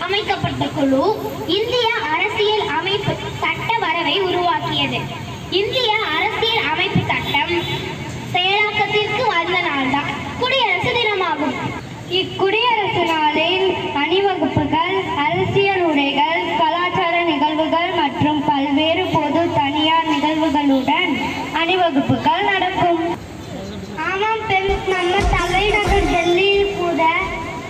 அமைக்கப்பட்ட குழு இந்திய அரசியல் அமைப்பு சட்ட வரைவை உருவாக்கியது. இந்திய அரசியல் அமைப்பு சட்டம் செயலாக்கத்திற்கு வந்த நாள்தான் குடியரசு தினமாகும். இக்குடியரசு நாளில் அணிவகுப்புகள், அரசியல் உரைகள், கலாச்சார நிகழ்வுகள் மற்றும் பல்வேறு பொது தனியார் நிகழ்வுகளுடன் அணிவகுப்புகள் நடக்கும். ஆமாம், நம்ம தலைநகர் டெல்லியில் கூட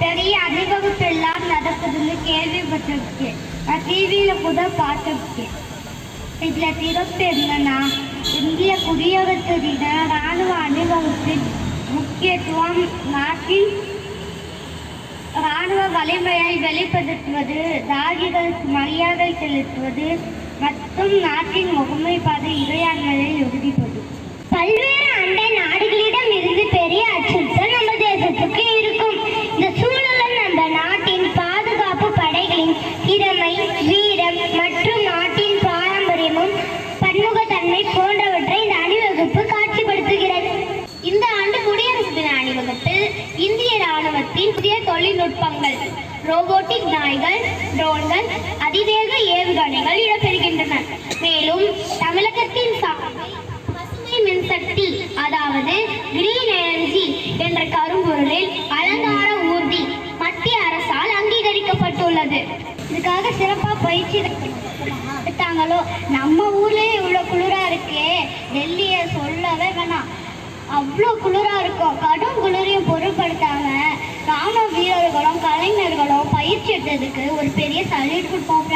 பெரிய அணிவகுப்பு எல்லாம் நடக்குதுன்னு கேள்விப்பட்டிருக்கேன். நான் டிவியில கூட பார்த்துருக்கேன். இதுல சிறப்பு என்னன்னா, இந்திய குடியரசு தின ராணுவ அணிவகுப்பின் முக்கியத்துவம் நாட்டின் ராணுவ வலிமையை வெளிப்படுத்துவது, தியாகிகளுக்கு மரியாதை செலுத்துவது மற்றும் நாட்டின் ஒருமைப்பாடு இறையாண்மையை உறுதிப்படுத்தும். பல்வேறு அண்டை நாடுகளிடம் இருந்து பெரிய அச்சுறுத்தல் நம்ம தேசத்துக்கு இருக்கும். இந்த சூழலில் நம்ம நாட்டின் பாதுகாப்பு படைகளின் திறமை, வீரம் மற்றும் நாட்டின் பாரம்பரியமும் பன்முகத்தன்மை போன்றவற்றை இந்த அணிவகுப்பு காட்சிப்படுத்துகிறது. இந்த ஆண்டு குடியரசு தின அணிவகுப்பில் இந்திய ராணுவத்தின் புதிய தொழில்நுட்பங்கள், ரோபோட்டிக் நாய்கள், ட்ரோன்கள், அதிவேக ஏவுகணைகள் இடம்பெறுகின்றன. மேலும் தமிழகத்தின் பசுமை மின்சக்தி, அதாவது கிரீன் எனர்ஜி என்ற கரும்பொருளில் அலங்கார ஊர்தி மத்திய அரசால் அங்கீகரிக்கப்பட்டுள்ளது. இதுக்காக சிறப்பா பயிற்சி எடுத்தாங்களோ. நம்ம ஊர்லயே இவ்வளவு குளிரா இருக்கே, டெல்லியை சொல்லவே வேணாம், அவ்வளோ குளிரா இருக்கும். கடும் குளிரையும் பொருட்படுத்தாம ராணுவ வீரர்களும் கலைஞர்களும் பயிற்சி எடுத்ததுக்கு ஒரு பெரிய சல்யூட் கொடுப்போம்.